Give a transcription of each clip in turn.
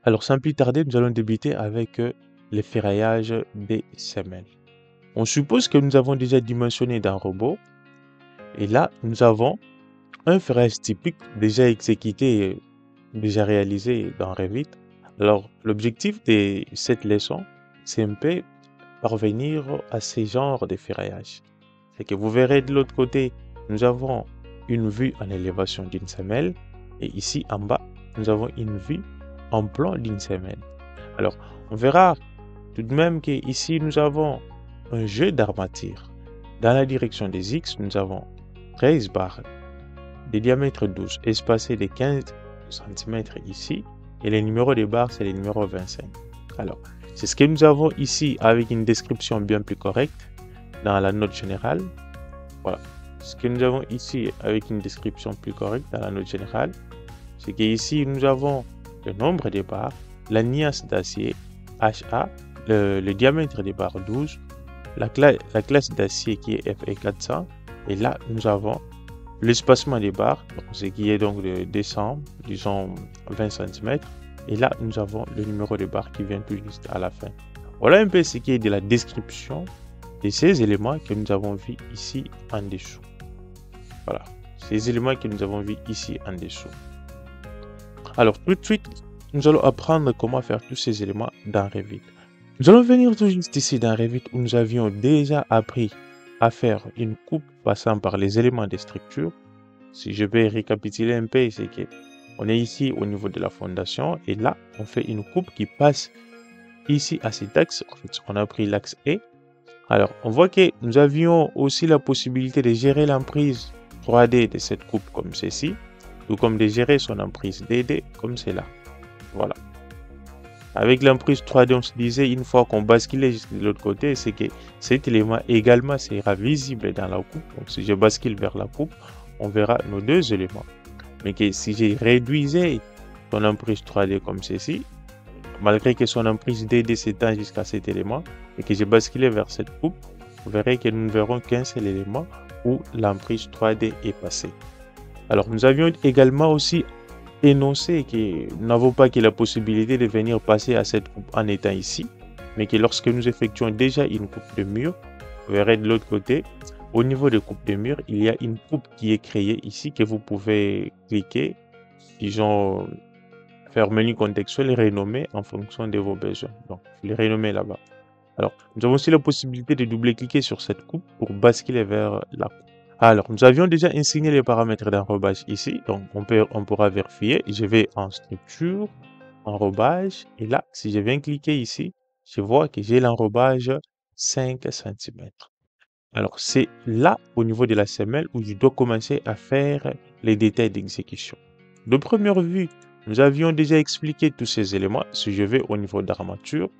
Alors, sans plus tarder, nous allons débuter avec les ferraillages des semelles. On suppose que nous avons déjà dimensionné d'un robot. Et là, nous avons un ferraillage typique déjà exécuté, déjà réalisé dans Revit. Alors, l'objectif de cette leçon, c'est un peu parvenir à ces genres de ferraillage. C'est que vous verrez de l'autre côté, nous avons une vue en élévation d'une semelle. Et ici, en bas, nous avons une vue en plan d'une semelle. Alors, on verra tout de même qu'ici, nous avons un jeu d'armature. Dans la direction des X, nous avons 13 barres de diamètre 12, espacées de 15 cm ici. Et les numéros des barres, c'est les numéros 25. Alors, c'est ce que nous avons ici avec une description bien plus correcte dans la note générale. Voilà. Ce que nous avons ici avec une description plus correcte dans la note générale, c'est qu'ici, nous avons le nombre des barres, la niace d'acier HA, le diamètre des barres 12, la classe d'acier qui est FE400, et là nous avons l'espacement des barres, ce qui est donc de décembre, disons 20 cm, et là nous avons le numéro de barres qui vient tout juste à la fin. Voilà un peu ce qui est de la description de ces éléments que nous avons vus ici en dessous. Voilà, ces éléments que nous avons vus ici en dessous. Alors tout de suite, nous allons apprendre comment faire tous ces éléments dans Revit. Nous allons venir tout juste ici dans Revit où nous avions déjà appris à faire une coupe passant par les éléments des structures. Si je vais récapituler un peu, c'est que on est ici au niveau de la fondation et là, on fait une coupe qui passe ici à cet axe. En fait, on a pris l'axe E. Alors, on voit que nous avions aussi la possibilité de gérer l'emprise 3D de cette coupe comme ceci, ou comme de gérer son emprise 2D comme cela. Voilà. Avec l'emprise 3D, on se disait, une fois qu'on basculait de l'autre côté, c'est que cet élément également sera visible dans la coupe. Donc, si je bascule vers la coupe, on verra nos deux éléments. Mais que si je réduisais son emprise 3D comme ceci, malgré que son emprise 2D s'étend jusqu'à cet élément, et que je basculais vers cette coupe, vous verrez que nous ne verrons qu'un seul élément où l'emprise 3D est passée. Alors, nous avions également aussi énoncé que nous n'avons pas que la possibilité de venir passer à cette coupe en étant ici, mais que lorsque nous effectuons déjà une coupe de mur, vous verrez de l'autre côté, au niveau de coupe de mur, il y a une coupe qui est créée ici que vous pouvez cliquer, disons, faire menu contextuel et renommer en fonction de vos besoins. Donc, je les renommer là-bas. Alors, nous avons aussi la possibilité de double-cliquer sur cette coupe pour basculer vers la coupe. Alors, nous avions déjà insigné les paramètres d'enrobage ici, donc on pourra vérifier. Je vais en structure, enrobage, et là, si je viens cliquer ici, je vois que j'ai l'enrobage 5 cm. Alors, c'est là, au niveau de la semelle, où je dois commencer à faire les détails d'exécution. De première vue, nous avions déjà expliqué tous ces éléments. Si je vais au niveau d'armature,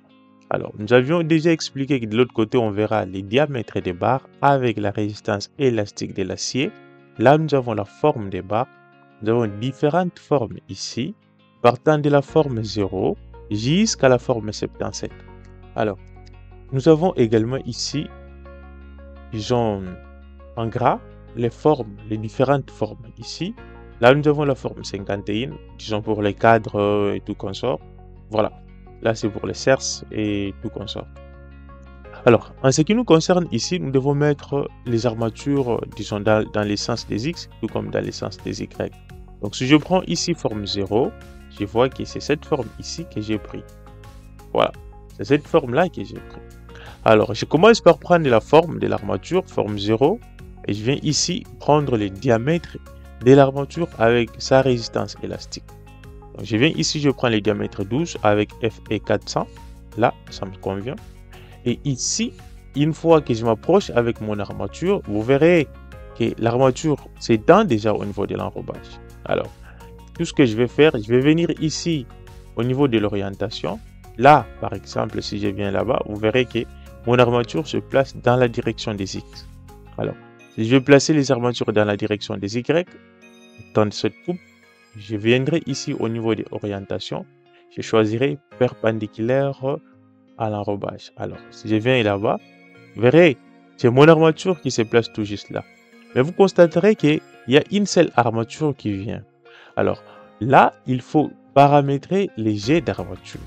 alors, nous avions déjà expliqué que de l'autre côté, on verra les diamètres des barres avec la résistance élastique de l'acier. Là, nous avons la forme des barres. Nous avons différentes formes ici, partant de la forme 0 jusqu'à la forme 77. Alors, nous avons également ici, disons, en gras, les différentes formes ici. Là, nous avons la forme 51, disons pour les cadres et tout consort. Voilà. Là, c'est pour les cerces et tout consort. Alors, en ce qui nous concerne ici, nous devons mettre les armatures, disons, dans les sens des X, tout comme dans les sens des Y. Donc, si je prends ici forme 0, je vois que c'est cette forme ici que j'ai pris. Voilà, c'est cette forme-là que j'ai pris. Alors, je commence par prendre la forme de l'armature, forme 0, et je viens ici prendre les diamètres de l'armature avec sa résistance élastique. Donc, je viens ici, je prends les diamètres 12 avec FE400. Là, ça me convient. Et ici, une fois que je m'approche avec mon armature, vous verrez que l'armature s'étend déjà au niveau de l'enrobage. Alors, tout ce que je vais faire, je vais venir ici au niveau de l'orientation. Là, par exemple, si je viens là-bas, vous verrez que mon armature se place dans la direction des X. Alors, si je vais placer les armatures dans la direction des Y, dans cette coupe, je viendrai ici au niveau des orientations. Je choisirai perpendiculaire à l'enrobage. Alors, si je viens là-bas, vous verrez, c'est mon armature qui se place tout juste là. Mais vous constaterez qu'il y a une seule armature qui vient. Alors, là, il faut paramétrer les jets d'armature.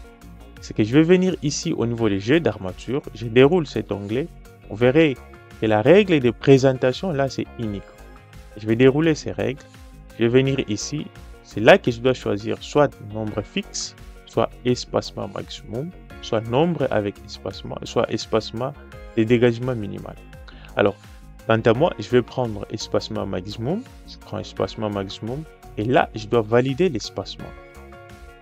C'est que je vais venir ici au niveau des jets d'armature, je déroule cet onglet, vous verrez que la règle de présentation là c'est unique. Je vais dérouler ces règles, je vais venir ici, c'est là que je dois choisir soit nombre fixe, soit espacement maximum, soit nombre avec espacement, soit espacement de dégagement minimal. Alors, quant à moi, je vais prendre espacement maximum, je prends espacement maximum, et là, je dois valider l'espacement.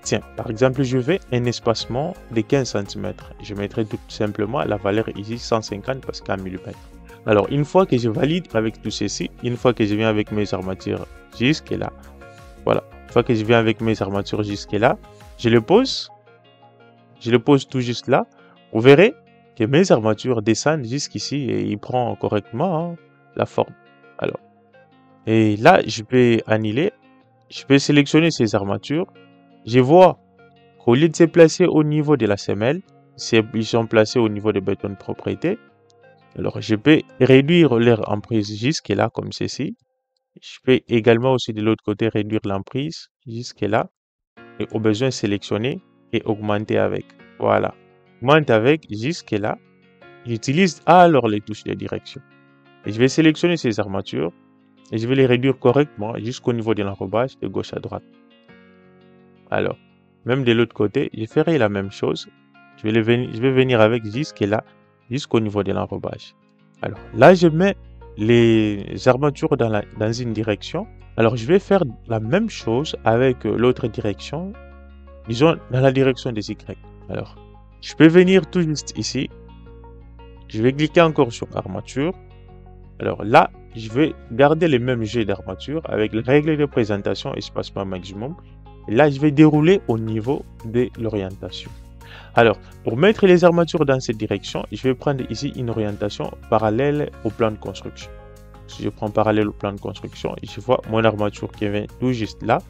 Tiens, par exemple, je veux un espacement de 15 cm. Je mettrai tout simplement la valeur ici 150 parce qu'en millimètres. Alors, une fois que je valide avec tout ceci, une fois que je viens avec mes armatures jusque là, voilà, une fois que je viens avec mes armatures jusque là, je le pose tout juste là, vous verrez que mes armatures descendent jusqu'ici et il prend correctement la forme. Alors, et là, je peux annuler, je peux sélectionner ces armatures. Je vois qu'au lieu de se placer au niveau de la semelle, ils sont placés au niveau des boutons de propriété. Alors, je peux réduire leur emprise jusque là, comme ceci. Je peux également aussi de l'autre côté réduire l'emprise jusque là. Et au besoin sélectionner et augmenter avec. Voilà. Augmente avec jusque là. J'utilise alors les touches de direction. Et je vais sélectionner ces armatures et je vais les réduire correctement jusqu'au niveau de l'enrobage de gauche à droite. Alors, même de l'autre côté, je ferai la même chose. Je vais venir avec jusque là, jusqu'au niveau de l'enrobage. Alors là, je mets les armatures dans une direction. Alors, je vais faire la même chose avec l'autre direction, disons dans la direction des Y. Alors, je peux venir tout juste ici. Je vais cliquer encore sur armature. Alors là, je vais garder les mêmes jets d'armature avec les règles de présentation espacement maximum. Et là, je vais dérouler au niveau de l'orientation. Alors, pour mettre les armatures dans cette direction, je vais prendre ici une orientation parallèle au plan de construction. Si je prends parallèle au plan de construction, je vois mon armature qui vient tout juste là.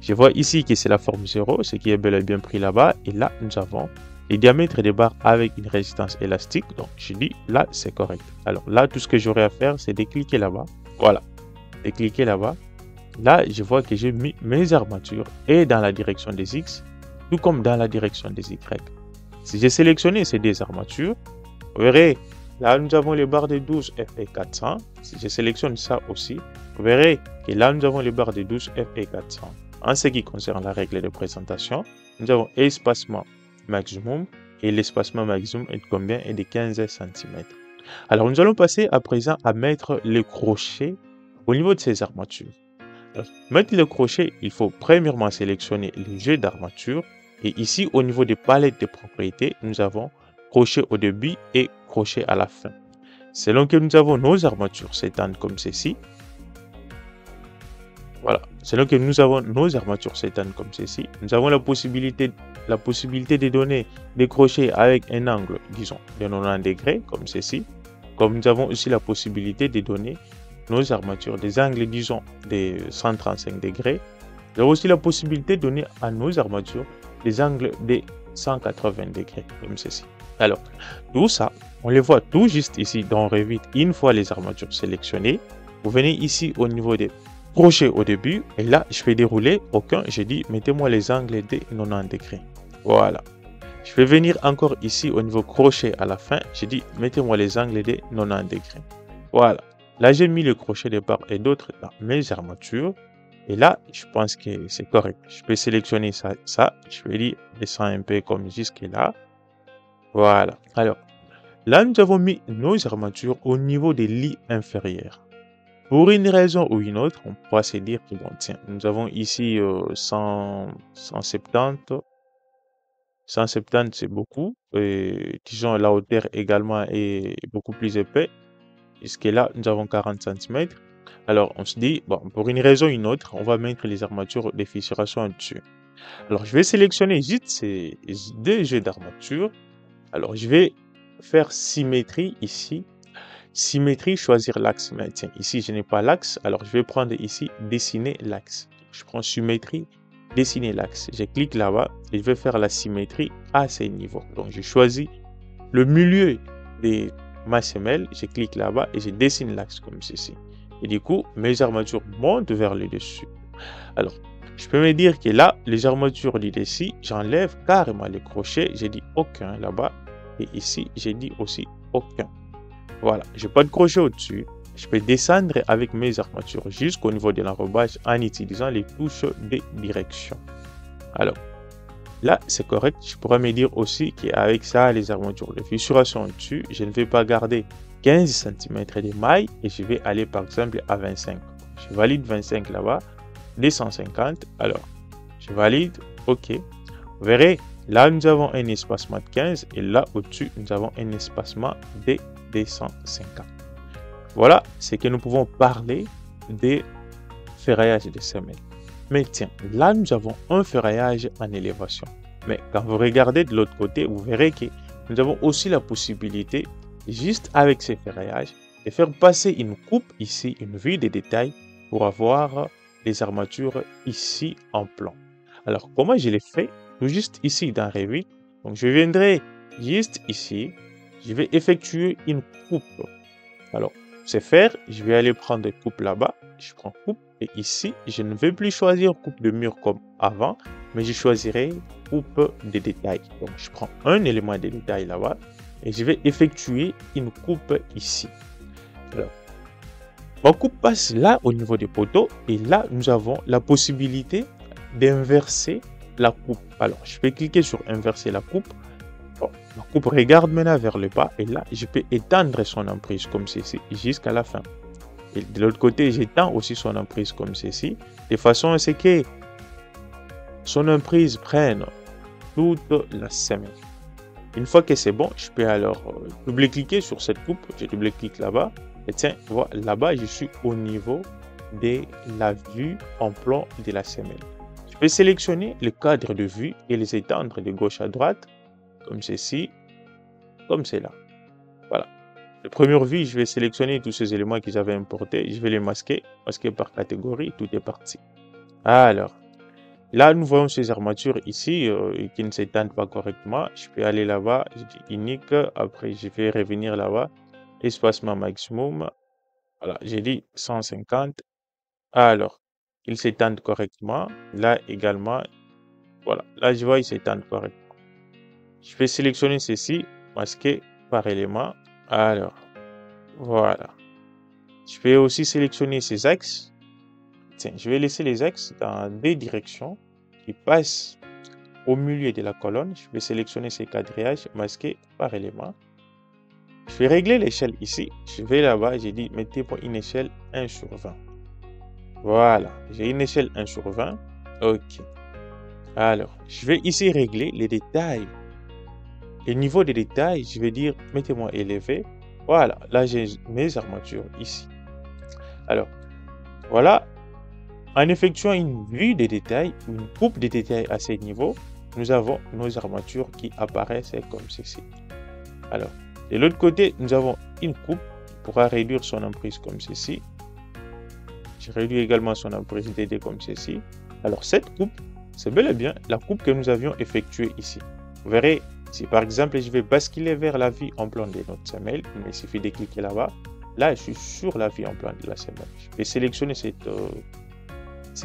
Je vois ici que c'est la forme 0, ce qui est bel et bien pris là-bas. Et là, nous avons les diamètres des barres avec une résistance élastique. Donc, je dis là, c'est correct. Alors là, tout ce que j'aurai à faire, c'est de cliquer là-bas. Voilà. De cliquer là-bas. Là, je vois que j'ai mis mes armatures et dans la direction des X, tout comme dans la direction des Y. Si j'ai sélectionné ces deux armatures, vous verrez, là, nous avons les barres de 12 FE400. Si je sélectionne ça aussi, vous verrez que là, nous avons les barres de 12 FE400. En ce qui concerne la règle de présentation, nous avons espacement maximum et l'espacement maximum est de combien? Est de 15 cm. Alors, nous allons passer à présent à mettre les crochets au niveau de ces armatures. Alors, mettre le crochet, il faut premièrement sélectionner les jets d'armature et ici au niveau des palettes de propriétés, nous avons crochet au début et crochet à la fin. Selon que nous avons nos armatures s'étendent comme ceci. Voilà, selon que nous avons nos armatures s'étendent comme ceci, nous avons la possibilité de donner des crochets avec un angle, disons, de 90 degrés, comme ceci. Comme nous avons aussi la possibilité de donner nos armatures des angles, disons, de 135 degrés. Nous avons aussi la possibilité de donner à nos armatures des angles de 180 degrés, comme ceci. Alors, tout ça, on les voit tout juste ici dans Revit, une fois les armatures sélectionnées. Vous venez ici au niveau des crochets au début, et là, je vais dérouler aucun. Je dis, mettez-moi les angles de 90 degrés. Voilà. Je vais venir encore ici au niveau crochet à la fin. Je dis, mettez-moi les angles de 90 degrés. Voilà. Là, j'ai mis le crochet de part et d'autre dans mes armatures. Et là, je pense que c'est correct. Je peux sélectionner ça. Je vais dire, descendre un peu comme jusque là. Voilà. Alors, là, nous avons mis nos armatures au niveau des lits inférieurs. Pour une raison ou une autre, on pourra se dire que bon, tiens, nous avons ici 170. 170, c'est beaucoup. Et, disons, la hauteur également est beaucoup plus épais. Jusque là, nous avons 40 cm. Alors, on se dit, bon, pour une raison ou une autre, on va mettre les armatures de fissuration dessus. Alors, je vais sélectionner juste ces deux jets d'armature. Alors, je vais faire symétrie ici. Symétrie, choisir l'axe. Mais tiens, ici, je n'ai pas l'axe. Alors, je vais prendre ici, dessiner l'axe. Je prends symétrie, dessiner l'axe. Je clique là-bas et je vais faire la symétrie à ces niveaux. Donc, je choisis le milieu de ma semelle. Je clique là-bas et je dessine l'axe comme ceci. Et du coup, mes armatures montent vers le dessus. Alors, Je peux me dire que là, les armatures du dessus, j'enlève carrément les crochets. J'ai dit aucun là-bas. Et ici, j'ai dit aussi aucun. Voilà, j'ai pas de crochet au-dessus. Je peux descendre avec mes armatures jusqu'au niveau de l'enrobage en utilisant les touches de direction. Alors, là, c'est correct. Je pourrais me dire aussi qu'avec ça, les armatures de fissuration dessus, je ne vais pas garder 15 cm de mailles et je vais aller par exemple à 25. Je valide 25 là-bas, 250. Alors, je valide, OK. Vous verrez, là, nous avons un espacement de 15 et là, au-dessus, nous avons un espacement de 250. Voilà ce que nous pouvons parler des ferraillages de semelles. Mais tiens, là, nous avons un ferraillage en élévation. Mais quand vous regardez de l'autre côté, vous verrez que nous avons aussi la possibilité, juste avec ces ferraillages, de faire passer une coupe ici, une vue de détail, pour avoir les armatures ici en plan. Alors, comment je l'ai fait? Tout juste ici dans Revit. Donc, je viendrai juste ici. Je vais effectuer une coupe. Alors, c'est faire, je vais aller prendre coupe là-bas, je prends coupe et ici, je ne vais plus choisir coupe de mur comme avant, mais je choisirai coupe de détail. Donc, je prends un élément de détail là-bas et je vais effectuer une coupe ici. Alors, ma coupe passe là au niveau des poteaux et là, nous avons la possibilité d'inverser la coupe. Alors, je vais cliquer sur inverser la coupe. Bon, la coupe regarde maintenant vers le bas et là, je peux étendre son emprise comme ceci jusqu'à la fin. Et de l'autre côté, j'étends aussi son emprise comme ceci, de façon à ce que son emprise prenne toute la semelle. Une fois que c'est bon, je peux alors double-cliquer sur cette coupe. Je double-clique là-bas et tiens, voilà, là-bas, je suis au niveau de la vue en plan de la semelle. Je peux sélectionner le cadre de vue et les étendre de gauche à droite comme ceci, comme cela. Voilà. La première vue, je vais sélectionner tous ces éléments que j'avais importés. Je vais les masquer par catégorie, tout est parti. Alors, là, nous voyons ces armatures ici qui ne s'étendent pas correctement. Je peux aller là-bas, je dis unique. Après, je vais revenir là-bas. Espacement maximum. Voilà, j'ai dit 150. Alors, ils s'étendent correctement. Là également, voilà. Là, je vois, ils s'étendent correctement. Je vais sélectionner ceci, masquer par élément. Alors, voilà. Je vais aussi sélectionner ces axes. Tiens, je vais laisser les axes dans des directions qui passent au milieu de la colonne. Je vais sélectionner ces quadrillages, masquer par élément. Je vais régler l'échelle ici. Je vais là-bas, j'ai dit, mettez-moi une échelle 1 sur 20. Voilà, j'ai une échelle 1 sur 20. OK. Alors, je vais ici régler les détails. Le niveau des détails, je vais dire, mettez-moi élevé. Voilà, là j'ai mes armatures ici. Alors, voilà, en effectuant une vue des détails, une coupe des détails à ce niveau, nous avons nos armatures qui apparaissent comme ceci. Alors, de l'autre côté, nous avons une coupe qui pourra réduire son emprise comme ceci. Je réduis également son emprise DD comme ceci. Alors, cette coupe, c'est bel et bien la coupe que nous avions effectuée ici. Vous verrez, si par exemple, je vais basculer vers la vue en plan de notre semelle, il me suffit de cliquer là-bas. Là, je suis sur la vue en plan de la semelle. Je vais sélectionner ces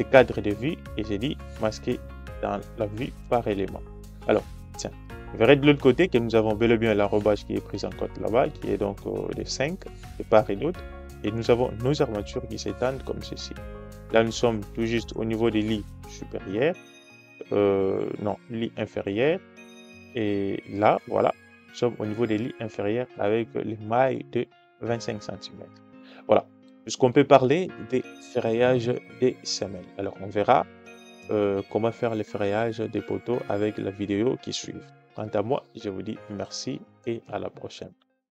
cadres de vue et j'ai dit masquer dans la vue par élément. Alors, tiens, vous verrez de l'autre côté que nous avons bel et bien l'enrobage qui est pris en compte là-bas, qui est donc de 5 de part et d'autre. Et nous avons nos armatures qui s'étendent comme ceci. Là, nous sommes tout juste au niveau des lits supérieurs. Non, lit inférieur. Et là, voilà, nous sommes au niveau des lits inférieurs avec les mailles de 25 cm. Voilà, puisqu'on peut parler des ferraillages des semelles. Alors, on verra comment faire les ferraillages des poteaux avec la vidéo qui suit. Quant à moi, je vous dis merci et à la prochaine.